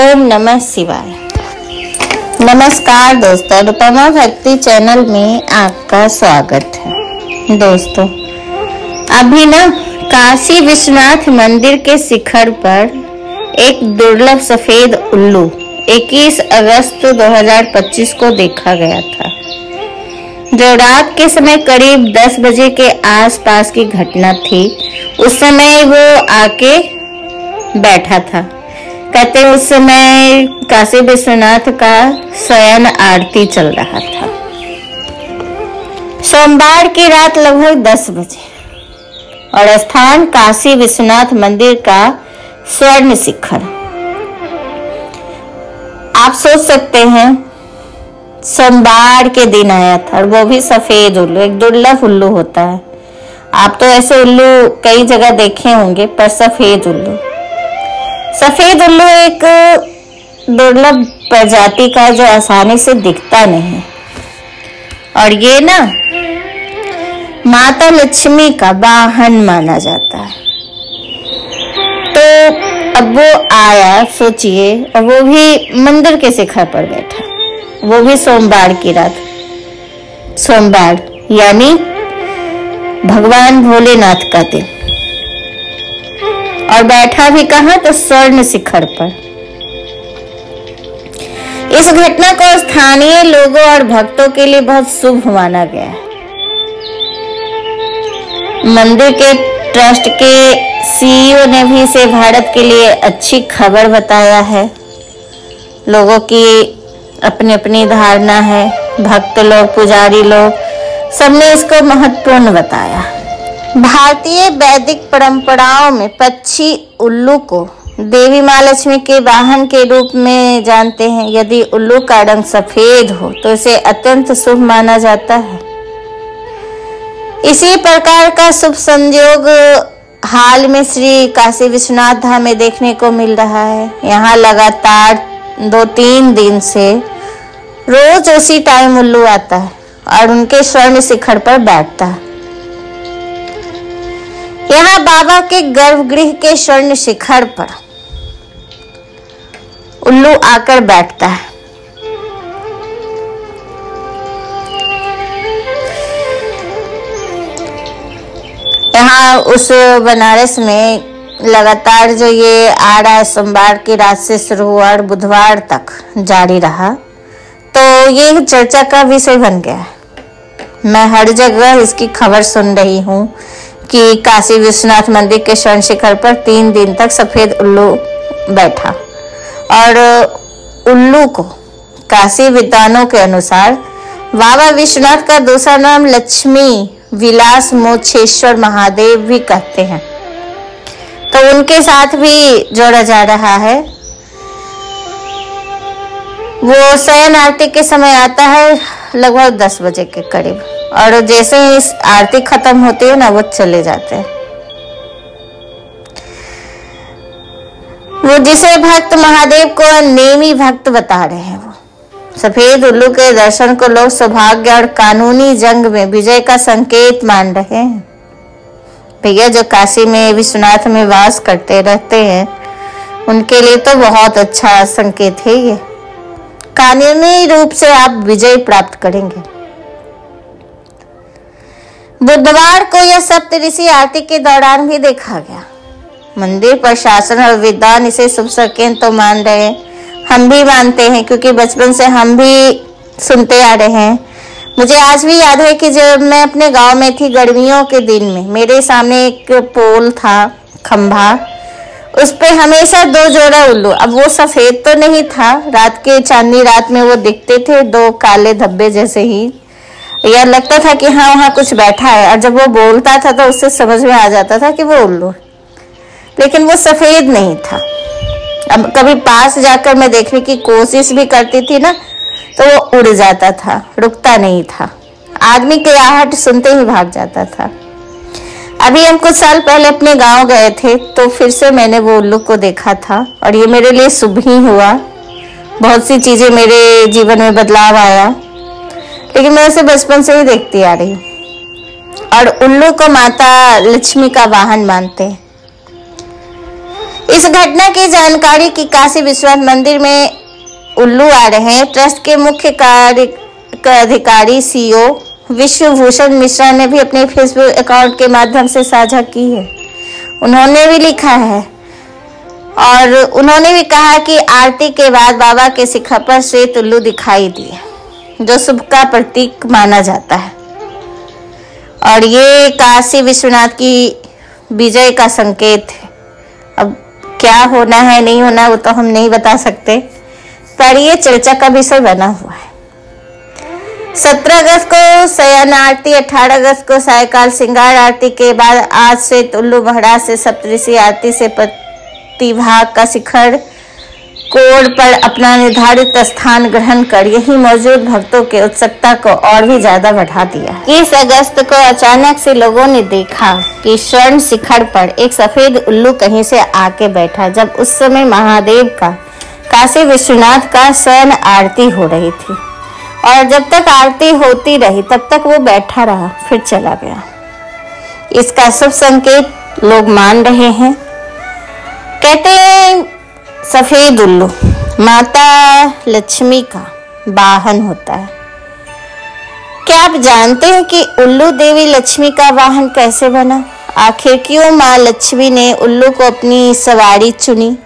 ओम नमः शिवाय। नमस्कार दोस्तों, अनुपमा भक्ति चैनल में आपका स्वागत है। दोस्तों, अभी ना काशी विश्वनाथ मंदिर के शिखर पर एक दुर्लभ सफेद उल्लू 21 अगस्त 2025 को देखा गया था, जो रात के समय करीब 10 बजे के आसपास की घटना थी। उस समय वो आके बैठा था। कहते उस समय काशी विश्वनाथ का शयन आरती चल रहा था। सोमवार की रात लगभग 10 बजे और स्थान काशी विश्वनाथ मंदिर का स्वर्ण शिखर। आप सोच सकते हैं, सोमवार के दिन आया था और वो भी सफेद उल्लू। एक दुर्लभ उल्लू होता है। आप तो ऐसे उल्लू कई जगह देखे होंगे, पर सफेद उल्लू एक दुर्लभ प्रजाति का जो आसानी से दिखता नहीं। और ये ना माता लक्ष्मी का वाहन माना जाता है। तो अब वो आया, सोचिए, और वो भी मंदिर के शिखर पर बैठा, वो भी सोमवार की रात। सोमवार यानी भगवान भोलेनाथ का दिन। और बैठा भी कहाँ? तो स्वर्ण शिखर पर। इस घटना को स्थानीय लोगों और भक्तों के लिए बहुत शुभ माना गया है। मंदिर के ट्रस्ट के सीईओ ने भी इसे भारत के लिए अच्छी खबर बताया है। लोगों की अपनी अपनी धारणा है। भक्त लोग, पुजारी लोग, सबने इसको महत्वपूर्ण बताया। भारतीय वैदिक परंपराओं में पक्षी उल्लू को देवी माँ लक्ष्मी के वाहन के रूप में जानते हैं। यदि उल्लू का रंग सफेद हो तो इसे अत्यंत शुभ माना जाता है। इसी प्रकार का शुभ संयोग हाल में श्री काशी विश्वनाथ धाम में देखने को मिल रहा है। यहाँ लगातार 2-3 दिन से रोज उसी टाइम उल्लू आता है और उनके स्वर्ण शिखर पर बैठता है। यहाँ बाबा के गर्भगृह के स्वर्ण शिखर पर उल्लू आकर बैठता है। यहाँ उस बनारस में लगातार जो ये आ रहा है, सोमवार की रात से शुरू हुआ और बुधवार तक जारी रहा, तो ये चर्चा का विषय बन गया है। मैं हर जगह इसकी खबर सुन रही हूँ कि काशी विश्वनाथ मंदिर के स्वर्ण शिखर पर 3 दिन तक सफेद उल्लू बैठा। और उल्लू को काशी विद्वानों के अनुसार बाबा विश्वनाथ का दूसरा नाम लक्ष्मी विलास मोक्षेश्वर महादेव भी कहते हैं, तो उनके साथ भी जोड़ा जा रहा है। वो शयन आरती के समय आता है लगभग 10 बजे के करीब, और जैसे ही इस आरती खत्म होती है ना, वो चले जाते हैं। वो जिसे भक्त महादेव को नेमी भक्त बता रहे हैं। वो सफेद उल्लू के दर्शन को लोग सौभाग्य और कानूनी जंग में विजय का संकेत मान रहे हैं। भैया, जो काशी में विश्वनाथ में वास करते रहते हैं, उनके लिए तो बहुत अच्छा संकेत है ये। कानूनी रूप से आप विजय प्राप्त करेंगे। बुधवार को यह सप्तऋषि आरती के दौरान भी देखा गया। मंदिर प्रशासन और विद्वान इसे शुभ संकेत तो मान रहे हैं। हम भी मानते हैं, क्योंकि बचपन से हम भी सुनते आ रहे हैं। मुझे आज भी याद है कि जब मैं अपने गांव में थी, गर्मियों के दिन में मेरे सामने एक पोल था, खंभा, उस पे हमेशा 2 जोड़ा उल्लू। अब वो सफेद तो नहीं था, रात के चांदनी रात में वो दिखते थे, 2 काले धब्बे जैसे ही। यह लगता था कि हाँ, वहाँ कुछ बैठा है। और जब वो बोलता था तो उससे समझ में आ जाता था कि वो उल्लू, लेकिन वो सफेद नहीं था। अब कभी पास जाकर मैं देखने की कोशिश भी करती थी ना, तो वो उड़ जाता था, रुकता नहीं था। आदमी की आहट सुनते ही भाग जाता था। अभी हम कुछ साल पहले अपने गांव गए थे, तो फिर से मैंने वो उल्लू को देखा था, और ये मेरे लिए शुभ ही हुआ। बहुत सी चीजें मेरे जीवन में बदलाव आया, लेकिन मैं उसे बचपन से ही देखती आ रही हूँ। और उल्लू को माता लक्ष्मी का वाहन मानते हैं। इस घटना की जानकारी की काशी विश्वनाथ मंदिर में उल्लू आ रहे हैं। ट्रस्ट के मुख्य अधिकारी सीईओ विश्वभूषण मिश्रा ने भी अपने फेसबुक अकाउंट के माध्यम से साझा की है। उन्होंने भी लिखा है और उन्होंने भी कहा कि आरती के बाद बाबा के शिखर पर श्वेत उल्लू दिखाई दिए, जो शुभ का प्रतीक माना जाता है और ये काशी विश्वनाथ की विजय का संकेत है। अब क्या होना है नहीं होना वो तो हम नहीं बता सकते, पर ये चर्चा का विषय बना हुआ है। 17 अगस्त को शयन आरती, 18 अगस्त को सायकाल श्रृंगार आरती के बाद आज श्वेत उल्लू महाराज से सप्तऋषि आरती से प्रतिभाग का शिखर कोड पर अपना निर्धारित स्थान ग्रहण कर यही मौजूद भक्तों के उत्सुकता को और भी ज्यादा बढ़ा दिया। 30 अगस्त को अचानक से लोगों ने देखा कि स्वर्ण शिखर पर एक सफेद उल्लू कहीं से आके बैठा, जब उस समय महादेव का काशी विश्वनाथ का शयन आरती हो रही थी और जब तक आरती होती रही तब तक वो बैठा रहा, फिर चला गया। इसका शुभ संकेत लोग मान रहे हैं। कहते हैं सफेद उल्लू माता लक्ष्मी का वाहन होता है। क्या आप जानते हैं कि उल्लू देवी लक्ष्मी का वाहन कैसे बना? आखिर क्यों माँ लक्ष्मी ने उल्लू को अपनी सवारी चुनी?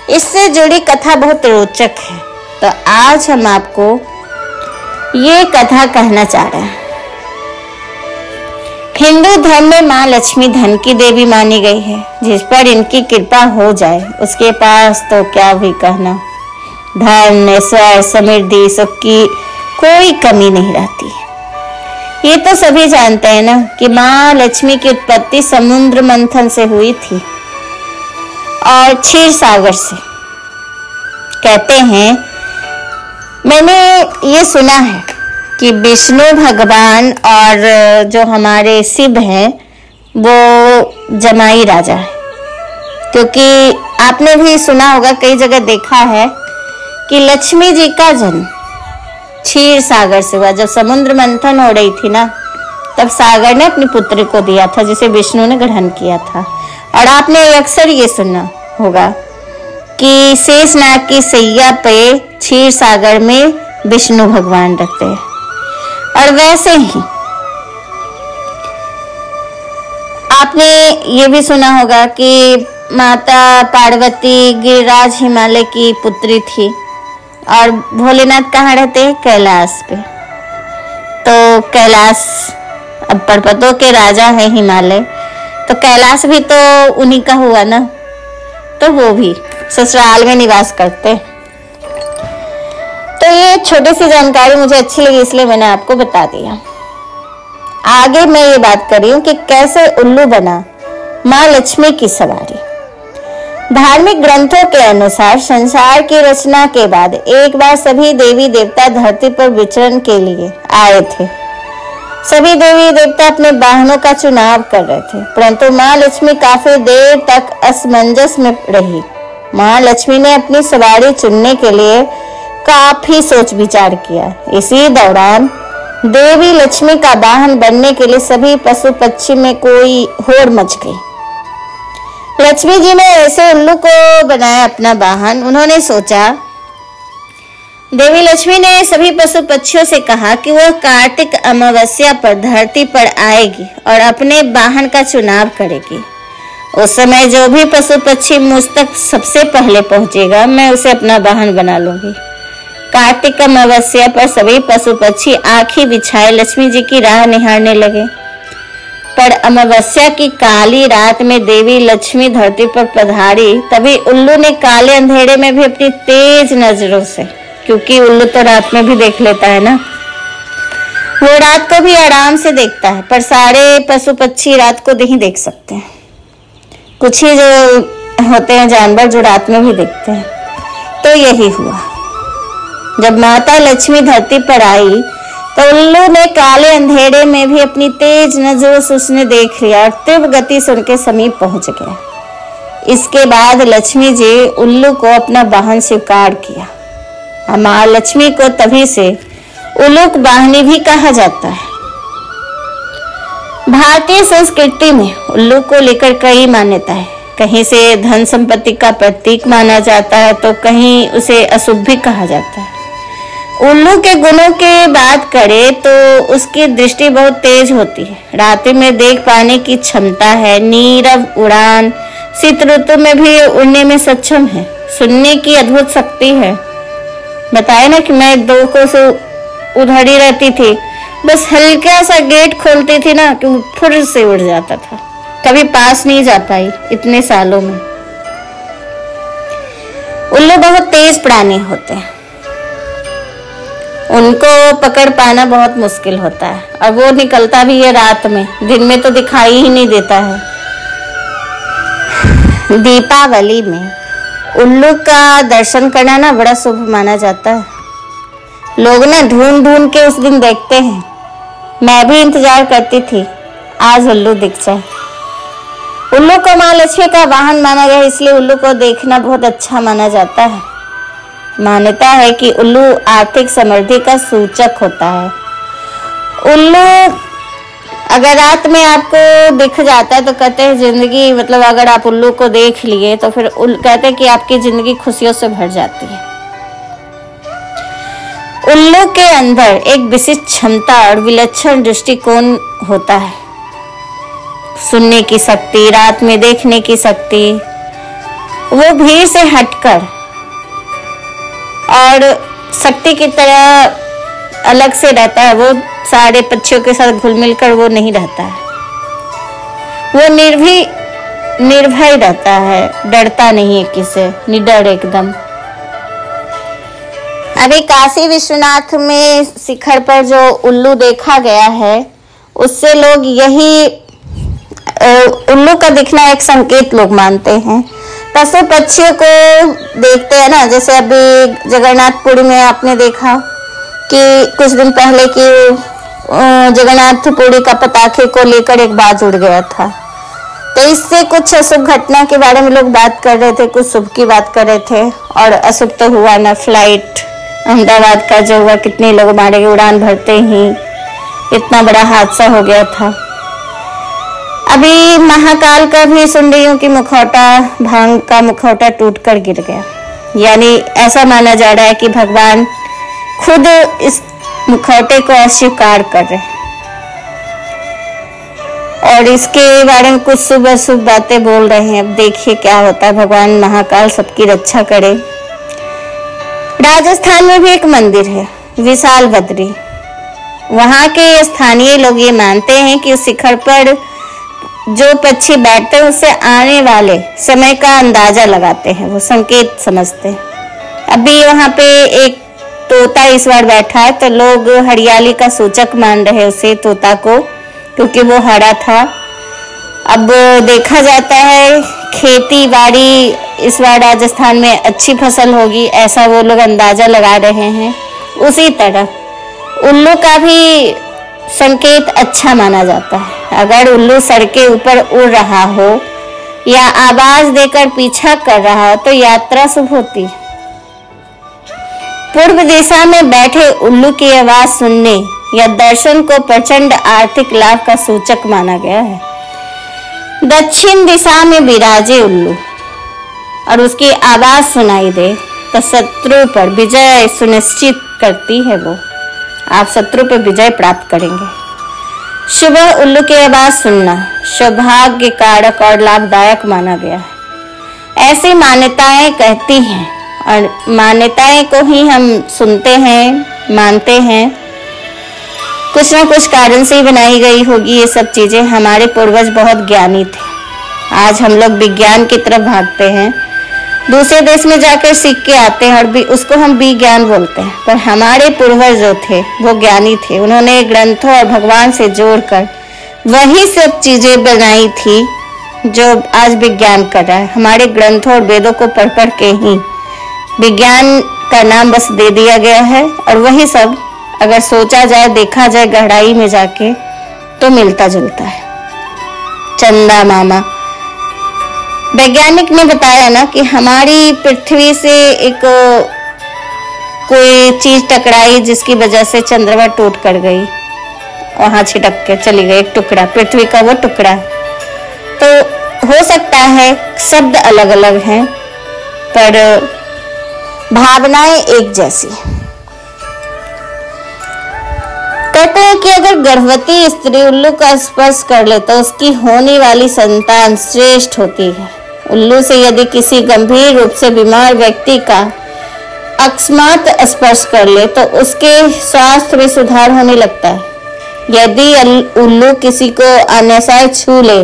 इससे जुड़ी कथा बहुत रोचक है, तो आज हम आपको ये कथा कहना चाह रहे हैं। हिंदू धर्म में माँ लक्ष्मी धन की देवी मानी गई है। जिस पर इनकी कृपा हो जाए उसके पास तो क्या भी कहना, धन, ऐश्वर्य, समृद्धि, सुख की कोई कमी नहीं रहती। ये तो सभी जानते हैं ना कि माँ लक्ष्मी की उत्पत्ति समुद्र मंथन से हुई थी और क्षीर सागर से। कहते हैं, मैंने ये सुना है कि विष्णु भगवान और जो हमारे शिव हैं वो जमाई राजा है, क्योंकि आपने भी सुना होगा, कई जगह देखा है कि लक्ष्मी जी का जन्म क्षीर सागर से हुआ। जब समुद्र मंथन हो रही थी ना, तब सागर ने अपनी पुत्री को दिया था जिसे विष्णु ने ग्रहण किया था। और आपने अक्सर ये सुना होगा कि शेषनाग की सैया पे क्षीर सागर में विष्णु भगवान रहते हैं। और वैसे ही आपने ये भी सुना होगा कि माता पार्वती गिरिराज हिमालय की पुत्री थी और भोलेनाथ कहाँ रहते हैं? कैलाश पे। तो कैलाश अब पर्वतों के राजा है हिमालय, तो कैलाश भी तो उन्हीं का हुआ ना, तो वो भी ससुराल में निवास करते। तो ये छोटी सी जानकारी मुझे अच्छी लगी, इसलिए मैंने आपको बता दिया। आगे मैं ये बात कर रही हूँ कि कैसे उल्लू बना माँ लक्ष्मी की सवारी। धार्मिक ग्रंथों के अनुसार संसार की रचना के बाद एक बार सभी देवी देवता धरती पर विचरण के लिए आए थे। सभी देवी देवता अपने वाहनों का चुनाव कर रहे थे, परंतु माँ लक्ष्मी काफी देर तक असमंजस में रही। माँ लक्ष्मी ने अपनी सवारी चुनने के लिए काफी सोच विचार किया। इसी दौरान देवी लक्ष्मी का वाहन बनने के लिए सभी पशु पक्षी में कोई होड़ मच गई। लक्ष्मी जी ने ऐसे उल्लू को बनाया अपना वाहन। उन्होंने सोचा, देवी लक्ष्मी ने सभी पशु पक्षियों से कहा कि वह कार्तिक अमावस्या पर धरती पर आएगी और अपने वाहन का चुनाव करेगी। उस समय जो भी पशु पक्षी मुझ तक सबसे पहले पहुंचेगा, मैं उसे अपना वाहन बना लूंगी। कार्तिक अमावस्या पर सभी पशु पक्षी आंखें बिछाए लक्ष्मी जी की राह निहारने लगे। पर अमावस्या की काली रात में देवी लक्ष्मी धरती पर पधारी। तभी उल्लू ने काले अंधेरे में भी अपनी तेज नजरों से, क्योंकि उल्लू तो रात में भी देख लेता है ना, वो रात को भी आराम से देखता है, पर सारे पशु पक्षी रात को नहीं देख सकते हैं। कुछ ही जो होते हैं जानवर जो रात में भी देखते हैं। तो यही हुआ, जब माता लक्ष्मी धरती पर आई तो उल्लू ने काले अंधेरे में भी अपनी तेज नजरों से उसने देख लिया और तीव्र गति से उनके समीप पहुंच गया। इसके बाद लक्ष्मी जी उल्लू को अपना वाहन स्वीकार किया। माँ लक्ष्मी को तभी से उल्लूक वाहिनी भी कहा जाता है। भारतीय संस्कृति में उल्लू को लेकर कई मान्यता है। कहीं से धन संपत्ति का प्रतीक माना जाता है तो कहीं उसे अशुभ भी कहा जाता है। उल्लू के गुणों की बात करें तो उसकी दृष्टि बहुत तेज होती है, रात में देख पाने की क्षमता है, नीरव उड़ान, शीत ऋतु में भी उड़ने में सक्षम है, सुनने की अद्भुत शक्ति है। बताया ना कि मैं 2 कोस से उधर ही रहती थी, बस हल्का सा गेट खोलती थी ना कि वो फुर से उड़ जाता था। कभी पास नहीं जा पाई इतने सालों में। उल्लू बहुत तेज प्राणी होते हैं, उनको पकड़ पाना बहुत मुश्किल होता है और वो निकलता भी है रात में, दिन में तो दिखाई ही नहीं देता है। दीपावली में उल्लू का दर्शन करना ना बड़ा शुभ माना जाता है। लोग ना ढूंढ ढूंढ के उस दिन देखते हैं। मैं भी इंतजार करती थी आज उल्लू दिख जाए। उल्लू को माँ लक्ष्मी का वाहन माना गया, इसलिए उल्लू को देखना बहुत अच्छा माना जाता है। मान्यता है कि उल्लू आर्थिक समृद्धि का सूचक होता है। उल्लू अगर रात में आपको दिख जाता है तो कहते हैं जिंदगी, मतलब अगर आप उल्लू को देख लिए तो फिर कहते हैं कि आपकी जिंदगी खुशियों से भर जाती है। उल्लू के अंदर एक विशिष्ट क्षमता और विलक्षण दृष्टिकोण होता है, सुनने की शक्ति, रात में देखने की शक्ति। वो भीड़ से हटकर और शक्ति की तरह अलग से रहता है। वो सारे पक्षियों के साथ घुल मिल कर वो नहीं रहता है। वो निर्भय रहता है, डरता नहीं है किसे, निडर एकदम। अभी काशी विश्वनाथ में शिखर पर जो उल्लू देखा गया है, उससे लोग यही उल्लू का दिखना एक संकेत लोग मानते हैं। पशु पक्षियों को देखते हैं ना, जैसे अभी जगन्नाथपुरी में आपने देखा कि कुछ दिन पहले कि जगन्नाथपुरी का पताखे को लेकर एक बाज उड़ गया था। तो इससे कुछ अशुभ घटना के बारे में लोग बात कर रहे थे, कुछ शुभ की बात कर रहे थे, और अशुभ तो हुआ ना। फ्लाइट अहमदाबाद का जो हुआ, कितने लोग मारे गए, उड़ान भरते ही इतना बड़ा हादसा हो गया था। अभी महाकाल का भी सुन रही हूँ कि मुखौटा, भांग का मुखौटा टूटकर गिर गया। यानी ऐसा माना जा रहा है कि भगवान खुद इस मुखौटे को अस्वीकार कर रहे हैं और इसके बारे में कुछ शुभ अशुभ बातें बोल रहे हैं। अब देखिए क्या होता है। भगवान महाकाल सबकी रक्षा करे। राजस्थान में भी एक मंदिर है विशाल बद्री। वहां के स्थानीय लोग ये मानते हैं कि उस शिखर पर जो पक्षी बैठते हैं उससे आने वाले समय का अंदाजा लगाते हैं, वो संकेत समझते हैं। अभी वहां पे एक तोता इस बार बैठा है तो लोग हरियाली का सूचक मान रहे उसे, तोता को, क्योंकि वो हरा था। अब देखा जाता है खेती बाड़ी इस बार राजस्थान में अच्छी फसल होगी, ऐसा वो लोग अंदाजा लगा रहे हैं। उसी तरह उल्लू का भी संकेत अच्छा माना जाता है। अगर उल्लू सर के ऊपर उड़ रहा हो या आवाज देकर पीछा कर रहा हो तो यात्रा शुभ होती है। पूर्व दिशा में बैठे उल्लू की आवाज सुनने या दर्शन को प्रचंड आर्थिक लाभ का सूचक माना गया है। दक्षिण दिशा में विराजे उल्लू और उसकी आवाज सुनाई दे तो शत्रु पर विजय सुनिश्चित करती है। वो आप शत्रु पर विजय प्राप्त करेंगे। सुबह उल्लू की आवाज सुनना सौभाग्य कारक और लाभदायक माना गया है। ऐसी मान्यताएं कहती हैं और मान्यताएं को ही हम सुनते हैं, मानते हैं। कुछ ना कुछ कारण से ही बनाई गई होगी ये सब चीजें। हमारे पूर्वज बहुत ज्ञानी थे। आज हम लोग विज्ञान की तरफ भागते हैं, दूसरे देश में जाकर सीख के आते हैं और भी उसको हम विज्ञान बोलते हैं। पर हमारे पूर्वज जो थे वो ज्ञानी थे। उन्होंने ग्रंथों और भगवान से जोड़कर वही सब चीजें बनाई थी जो आज विज्ञान कर रहा है। हमारे ग्रंथों और वेदों को पढ़ पढ़ के ही विज्ञान का नाम बस दे दिया गया है। और वही सब अगर सोचा जाए, देखा जाए गहराई में जाके, तो मिलता जुलता है। चंदा मामा वैज्ञानिक ने बताया ना कि हमारी पृथ्वी से एक कोई चीज टकराई जिसकी वजह से चंद्रमा टूट कर गई, वहां छिटक के चली गई एक टुकड़ा, पृथ्वी का वो टुकड़ा। तो हो सकता है शब्द अलग अलग हैं पर भावनाएं एक जैसी। कहते हैं कि अगर गर्भवती स्त्री उल्लू का स्पर्श कर ले तो उसकी होने वाली संतान श्रेष्ठ होती है। उल्लू से यदि किसी गंभीर रूप से बीमार व्यक्ति का अकस्मात स्पर्श कर ले तो उसके स्वास्थ्य में सुधार होने लगता है। यदि उल्लू किसी को अन्यथा छू ले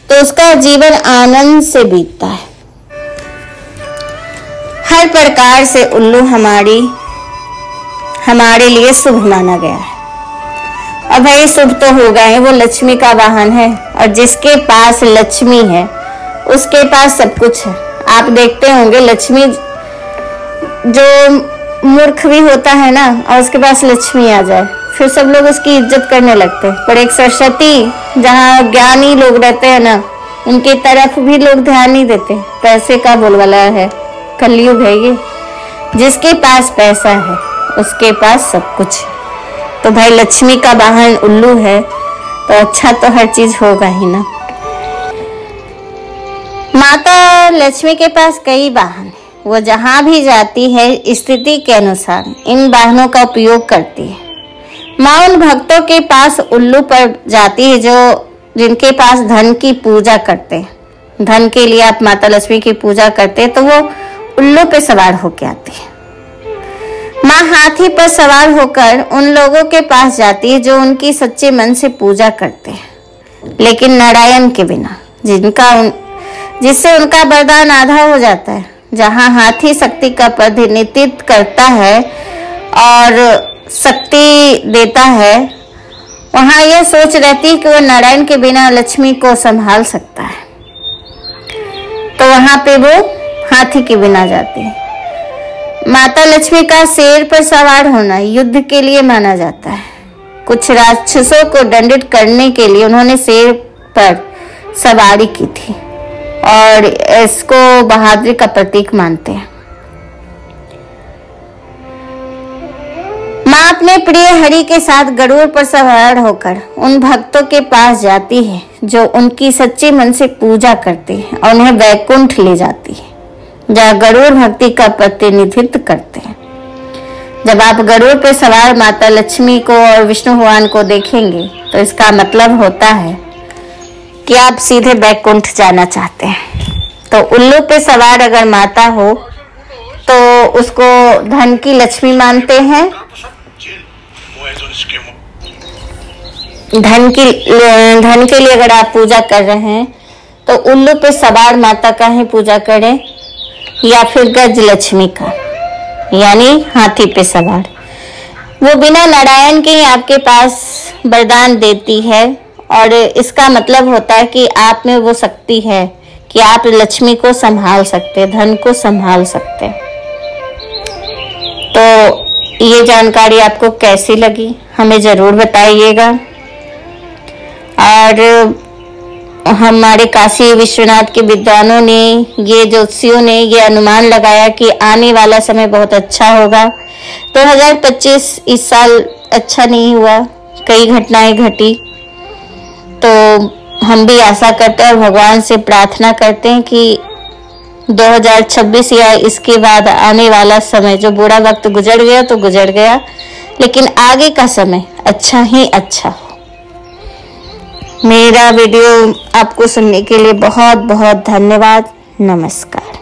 तो उसका जीवन आनंद से बीतता है। हर प्रकार से उल्लू हमारे लिए शुभ माना गया है। और भाई शुभ तो होगा ही, वो लक्ष्मी का वाहन है और जिसके पास लक्ष्मी है उसके पास सब कुछ है। आप देखते होंगे लक्ष्मी, जो मूर्ख भी होता है ना और उसके पास लक्ष्मी आ जाए फिर सब लोग उसकी इज्जत करने लगते हैं। पर एक सरस्वती, जहाँ ज्ञानी लोग रहते हैं ना, उनकी तरफ भी लोग ध्यान नहीं देते। पैसे का बोलबाला है, कलयुग है ये। जिसके पास पैसा है उसके पास सब कुछ है। तो भाई लक्ष्मी का वाहन उल्लू है तो अच्छा तो हर चीज होगा ही ना। माता लक्ष्मी के पास कई वाहन है। वो जहां भी जाती है स्थिति के अनुसार इन वाहनों का उपयोग करती है। माँ उन भक्तों के पास उल्लू पर जाती है जिनके पास धन की पूजा करते हैं। धन के लिए आप माता लक्ष्मी की पूजा करते हैं तो वो उल्लू पे सवार होकर आती है। माँ हाथी पर सवार होकर उन लोगों के पास जाती है जो उनकी सच्चे मन से पूजा करते हैं, लेकिन नारायण के बिना, जिससे उनका वरदान आधा हो जाता है। जहाँ हाथी शक्ति का प्रतिनिधित्व करता है और शक्ति देता है, वहाँ यह सोच रहती है कि वह नारायण के बिना लक्ष्मी को संभाल सकता है, तो वहाँ पे वो हाथी के बिना जाती है। माता लक्ष्मी का शेर पर सवार होना युद्ध के लिए माना जाता है। कुछ राक्षसों को दंडित करने के लिए उन्होंने शेर पर सवारी की थी और इसको बहादुरी का प्रतीक मानते हैं। माँ अपने प्रिय हरि के साथ गरुड़ पर सवार होकर उन भक्तों के पास जाती है जो उनकी सच्चे मन से पूजा करते हैं और उन्हें वैकुंठ ले जाती है, जहाँ गरुड़ भक्ति का प्रतिनिधित्व करते हैं। जब आप गरुड़ पर सवार माता लक्ष्मी को और विष्णु भगवान को देखेंगे तो इसका मतलब होता है कि आप सीधे वैकुंठ जाना चाहते हैं। तो उल्लू पे सवार अगर माता हो तो उसको धन की लक्ष्मी मानते हैं। धन के लिए अगर आप पूजा कर रहे हैं तो उल्लू पे सवार माता का ही पूजा करें या फिर गज लक्ष्मी का, यानी हाथी पे सवार। वो बिना नारायण के ही आपके पास वरदान देती है और इसका मतलब होता है कि आप में वो शक्ति है कि आप लक्ष्मी को संभाल सकते, धन को संभाल सकते। तो ये जानकारी आपको कैसी लगी हमें जरूर बताइएगा। और हमारे काशी विश्वनाथ के विद्वानों ने, ये ज्योतिषियों ने ये अनुमान लगाया कि आने वाला समय बहुत अच्छा होगा। 2025 इस साल अच्छा नहीं हुआ, कई घटनाएं घटी। तो हम भी आशा करते हैं और भगवान से प्रार्थना करते हैं कि 2026 या इसके बाद आने वाला समय, जो बुरा वक्त गुजर गया तो गुजर गया, लेकिन आगे का समय अच्छा ही अच्छा हो। मेरा वीडियो आपको सुनने के लिए बहुत बहुत धन्यवाद। नमस्कार।